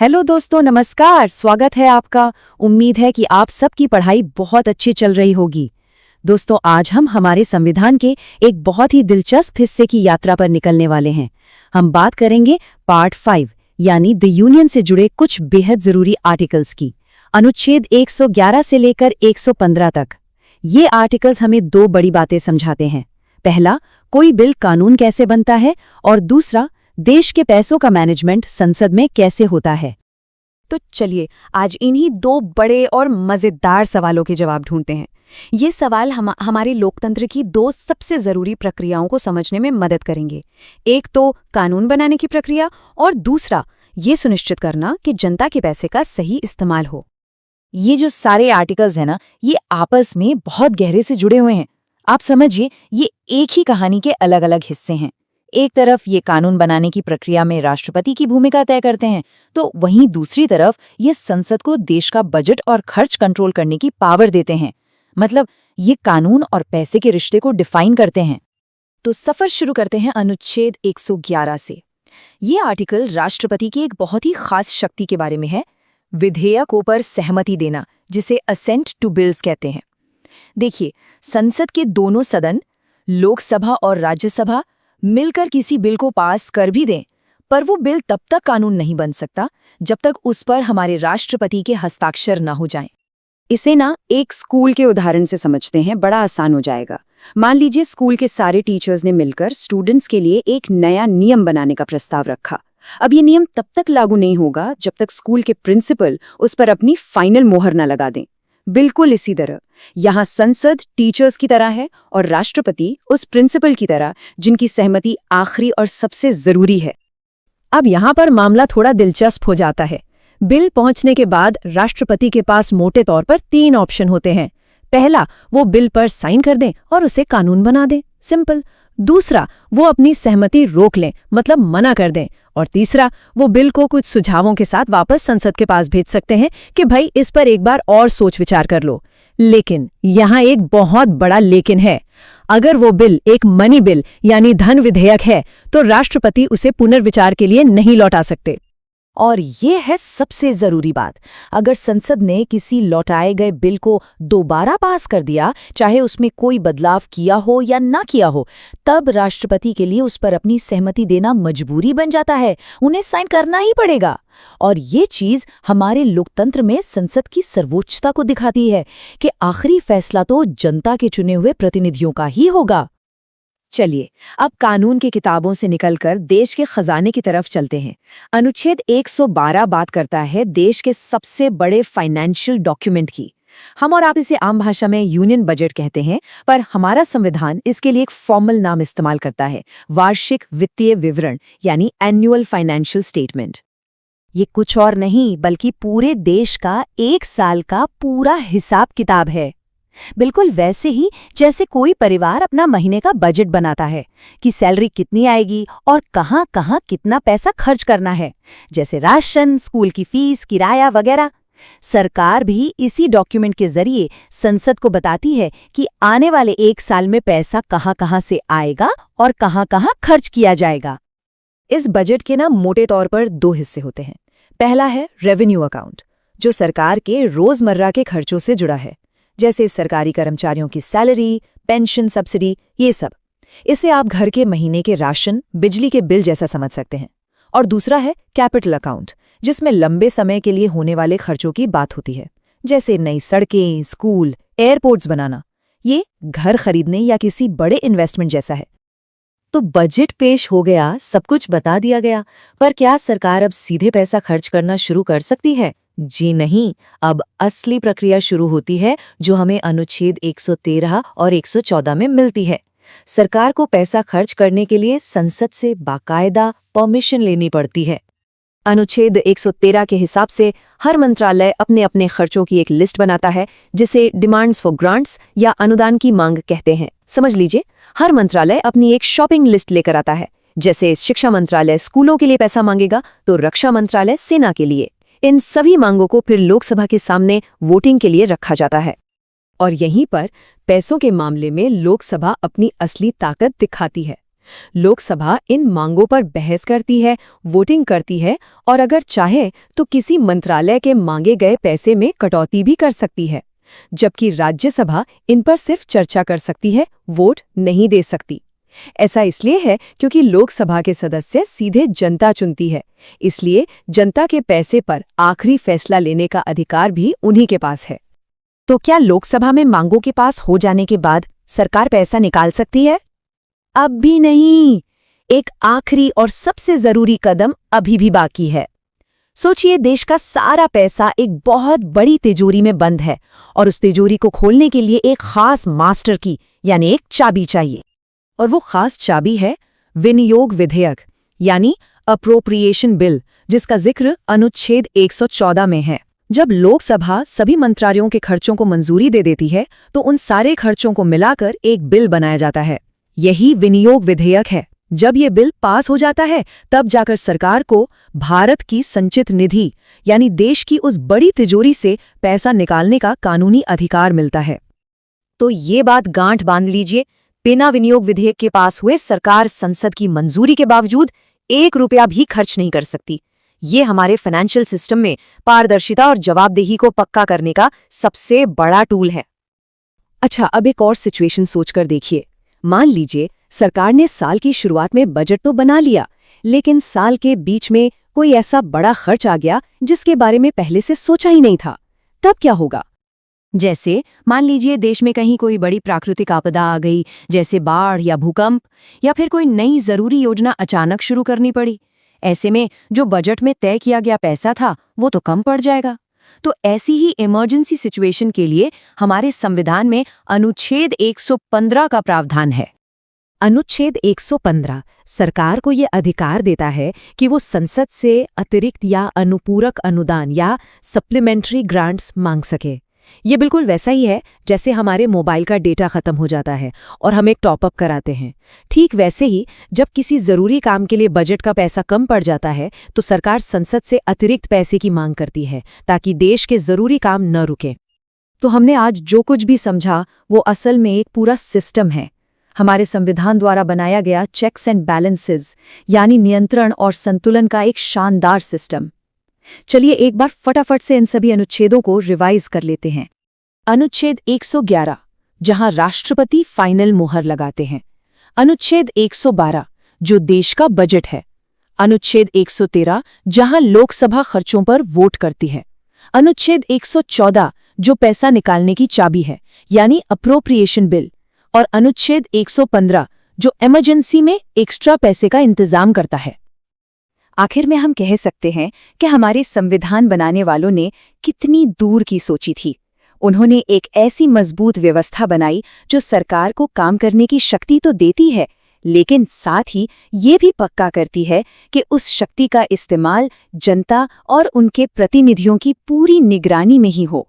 Hello दोस्तों, नमस्कार। स्वागत है आपका। उम्मीद है कि आप सबकी पढ़ाई बहुत अच्छी चल रही होगी। दोस्तों, आज हम हमारे संविधान के एक बहुत ही दिलचस्प हिस्से की यात्रा पर निकलने वाले हैं। हम बात करेंगे पार्ट 5 यानी द यूनियन से जुड़े कुछ बेहद जरूरी आर्टिकल्स की। अनुच्छेद 111 से लेकर 115 तक। ये आर्टिकल्स हमें दो बड़ी बातें समझाते हैं। पहला, कोई बिल कानून कैसे बनता है, और दूसरा, देश के पैसों का मैनेजमेंट संसद में कैसे होता है। तो चलिए आज इन्हीं दो बड़े और मजेदार सवालों के जवाब ढूंढते हैं। ये सवाल हमारे लोकतंत्र की दो सबसे जरूरी प्रक्रियाओं को समझने में मदद करेंगे। एक तो कानून बनाने की प्रक्रिया, और दूसरा ये सुनिश्चित करना कि जनता के पैसे का सही इस्तेमाल हो। ये जो सारे आर्टिकल्स हैं ना, ये आपस में बहुत गहरे से जुड़े हुए हैं। आप समझिए, ये एक ही कहानी के अलग अलग हिस्से हैं। एक तरफ ये कानून बनाने की प्रक्रिया में राष्ट्रपति की भूमिका तय करते हैं, तो वहीं दूसरी तरफ ये संसद को देश का बजट और खर्च कंट्रोल करने की पावर देते हैं। मतलब ये कानून और पैसे के रिश्ते को डिफाइन करते हैं। तो सफर शुरू करते हैं अनुच्छेद 111 से। ये आर्टिकल राष्ट्रपति की एक बहुत ही खास शक्ति के बारे में है, विधेयकों पर सहमति देना, जिसे असेंट टू बिल्स कहते हैं। देखिए, संसद के दोनों सदन, लोकसभा और राज्यसभा, मिलकर किसी बिल को पास कर भी दें, पर वो बिल तब तक कानून नहीं बन सकता जब तक उस पर हमारे राष्ट्रपति के हस्ताक्षर न हो जाएं। इसे ना एक स्कूल के उदाहरण से समझते हैं, बड़ा आसान हो जाएगा। मान लीजिए स्कूल के सारे टीचर्स ने मिलकर स्टूडेंट्स के लिए एक नया नियम बनाने का प्रस्ताव रखा। अब ये नियम तब तक लागू नहीं होगा जब तक स्कूल के प्रिंसिपल उस पर अपनी फाइनल मोहर न लगा दें। बिल्कुल इसी तरह यहाँ संसद टीचर्स की तरह है और राष्ट्रपति उस प्रिंसिपल की तरह जिनकी सहमति आखिरी और सबसे जरूरी है। अब यहाँ पर मामला थोड़ा दिलचस्प हो जाता है। बिल पहुंचने के बाद राष्ट्रपति के पास मोटे तौर पर 3 ऑप्शन होते हैं। पहला, वो बिल पर साइन कर दें और उसे कानून बना दें, सिंपल। दूसरा, वो अपनी सहमति रोक लें, मतलब मना कर दें। और तीसरा, वो बिल को कुछ सुझावों के साथ वापस संसद के पास भेज सकते हैं कि भाई इस पर एक बार और सोच विचार कर लो। लेकिन यहाँ एक बहुत बड़ा लेकिन है। अगर वो बिल एक मनी बिल यानी धन विधेयक है, तो राष्ट्रपति उसे पुनर्विचार के लिए नहीं लौटा सकते। और ये है सबसे जरूरी बात, अगर संसद ने किसी लौटाए गए बिल को दोबारा पास कर दिया, चाहे उसमें कोई बदलाव किया हो या ना किया हो, तब राष्ट्रपति के लिए उस पर अपनी सहमति देना मजबूरी बन जाता है। उन्हें साइन करना ही पड़ेगा। और ये चीज हमारे लोकतंत्र में संसद की सर्वोच्चता को दिखाती है कि आखिरी फैसला तो जनता के चुने हुए प्रतिनिधियों का ही होगा। चलिए अब कानून की किताबों से निकलकर देश के खजाने की तरफ चलते हैं। अनुच्छेद 112 बात करता है देश के सबसे बड़े फाइनेंशियल डॉक्यूमेंट की। हम और आप इसे आम भाषा में यूनियन बजट कहते हैं, पर हमारा संविधान इसके लिए एक फॉर्मल नाम इस्तेमाल करता है, वार्षिक वित्तीय विवरण यानी एनुअल फाइनेंशियल स्टेटमेंट। ये कुछ और नहीं बल्कि पूरे देश का एक साल का पूरा हिसाब किताब है। बिल्कुल वैसे ही जैसे कोई परिवार अपना महीने का बजट बनाता है कि सैलरी कितनी आएगी और कहाँ कहाँ कितना पैसा खर्च करना है, जैसे राशन, स्कूल की फीस, किराया वगैरह। सरकार भी इसी डॉक्यूमेंट के जरिए संसद को बताती है कि आने वाले एक साल में पैसा कहाँ कहाँ से आएगा और कहाँ कहाँ खर्च किया जाएगा। इस बजट के मोटे तौर पर 2 हिस्से होते हैं। पहला है रेवेन्यू अकाउंट, जो सरकार के रोजमर्रा के खर्चों से जुड़ा है, जैसे सरकारी कर्मचारियों की सैलरी, पेंशन, सब्सिडी, ये सब। इसे आप घर के महीने के राशन, बिजली के बिल जैसा समझ सकते हैं। और दूसरा है कैपिटल अकाउंट, जिसमें लंबे समय के लिए होने वाले खर्चों की बात होती है, जैसे नई सड़कें, स्कूल, एयरपोर्ट्स बनाना। ये घर खरीदने या किसी बड़े इन्वेस्टमेंट जैसा है। तो बजट पेश हो गया, सब कुछ बता दिया गया, पर क्या सरकार अब सीधे पैसा खर्च करना शुरू कर सकती है? जी नहीं। अब असली प्रक्रिया शुरू होती है, जो हमें अनुच्छेद 113 और 114 में मिलती है। सरकार को पैसा खर्च करने के लिए संसद से बाकायदा परमिशन लेनी पड़ती है। अनुच्छेद 113 के हिसाब से हर मंत्रालय अपने अपने खर्चों की एक लिस्ट बनाता है, जिसे डिमांड्स फॉर ग्रांट्स या अनुदान की मांग कहते हैं। समझ लीजिए, हर मंत्रालय अपनी एक शॉपिंग लिस्ट लेकर आता है। जैसे शिक्षा मंत्रालय स्कूलों के लिए पैसा मांगेगा, तो रक्षा मंत्रालय सेना के लिए। इन सभी मांगों को फिर लोकसभा के सामने वोटिंग के लिए रखा जाता है। और यहीं पर पैसों के मामले में लोकसभा अपनी असली ताकत दिखाती है। लोकसभा इन मांगों पर बहस करती है, वोटिंग करती है और अगर चाहे तो किसी मंत्रालय के मांगे गए पैसे में कटौती भी कर सकती है, जबकि राज्यसभा इन पर सिर्फ चर्चा कर सकती है, वोट नहीं दे सकती। ऐसा इसलिए है क्योंकि लोकसभा के सदस्य सीधे जनता चुनती है, इसलिए जनता के पैसे पर आखिरी फैसला लेने का अधिकार भी उन्हीं के पास है। तो क्या लोकसभा में मांगों के पास हो जाने के बाद सरकार पैसा निकाल सकती है? अब भी नहीं। एक आखिरी और सबसे जरूरी कदम अभी भी बाकी है। सोचिए, देश का सारा पैसा एक बहुत बड़ी तिजोरी में बंद है और उस तिजोरी को खोलने के लिए एक खास मास्टर की यानी एक चाबी चाहिए। और वो खास चाबी है विनियोग विधेयक यानी अप्रोप्रिएशन बिल, जिसका जिक्र अनुच्छेद 114 में है। जब लोकसभा सभी मंत्रालयों के खर्चों को मंजूरी दे देती है तो उन सारे खर्चों को मिलाकर एक बिल बनाया जाता है। यही विनियोग विधेयक है। जब ये बिल पास हो जाता है तब जाकर सरकार को भारत की संचित निधि यानी देश की उस बड़ी तिजोरी से पैसा निकालने का कानूनी अधिकार मिलता है। तो ये बात गांठ बांध लीजिए, बिना विनियोग विधेयक के पास हुए सरकार संसद की मंजूरी के बावजूद 1 रुपया भी खर्च नहीं कर सकती। ये हमारे फाइनेंशियल सिस्टम में पारदर्शिता और जवाबदेही को पक्का करने का सबसे बड़ा टूल है। अच्छा, अब एक और सिचुएशन सोचकर देखिए। मान लीजिए सरकार ने साल की शुरुआत में बजट तो बना लिया, लेकिन साल के बीच में कोई ऐसा बड़ा खर्च आ गया जिसके बारे में पहले से सोचा ही नहीं था। तब क्या होगा? जैसे मान लीजिए देश में कहीं कोई बड़ी प्राकृतिक आपदा आ गई, जैसे बाढ़ या भूकंप, या फिर कोई नई जरूरी योजना अचानक शुरू करनी पड़ी। ऐसे में जो बजट में तय किया गया पैसा था वो तो कम पड़ जाएगा। तो ऐसी ही इमरजेंसी सिचुएशन के लिए हमारे संविधान में अनुच्छेद 115 का प्रावधान है। अनुच्छेद 115 सरकार को ये अधिकार देता है कि वो संसद से अतिरिक्त या अनुपूरक अनुदान या सप्लीमेंट्री ग्रांट्स मांग सके। ये बिल्कुल वैसा ही है जैसे हमारे मोबाइल का डेटा खत्म हो जाता है और हम एक टॉपअप कराते हैं। ठीक वैसे ही जब किसी जरूरी काम के लिए बजट का पैसा कम पड़ जाता है तो सरकार संसद से अतिरिक्त पैसे की मांग करती है ताकि देश के जरूरी काम न रुके। तो हमने आज जो कुछ भी समझा वो असल में एक पूरा सिस्टम है, हमारे संविधान द्वारा बनाया गया चेक्स एंड बैलेंसेस यानी नियंत्रण और संतुलन का एक शानदार सिस्टम। चलिए एक बार फटाफट से इन सभी अनुच्छेदों को रिवाइज कर लेते हैं। अनुच्छेद 111 जहां राष्ट्रपति फाइनल मुहर लगाते हैं। अनुच्छेद 112 जो देश का बजट है। अनुच्छेद 113 जहां लोकसभा खर्चों पर वोट करती है। अनुच्छेद 114 जो पैसा निकालने की चाबी है यानी अप्रोप्रिएशन बिल। और अनुच्छेद 115 जो इमरजेंसी में एक्स्ट्रा पैसे का इंतजाम करता है। आखिर में हम कह सकते हैं कि हमारे संविधान बनाने वालों ने कितनी दूर की सोची थी। उन्होंने एक ऐसी मजबूत व्यवस्था बनाई जो सरकार को काम करने की शक्ति तो देती है, लेकिन साथ ही ये भी पक्का करती है कि उस शक्ति का इस्तेमाल जनता और उनके प्रतिनिधियों की पूरी निगरानी में ही हो।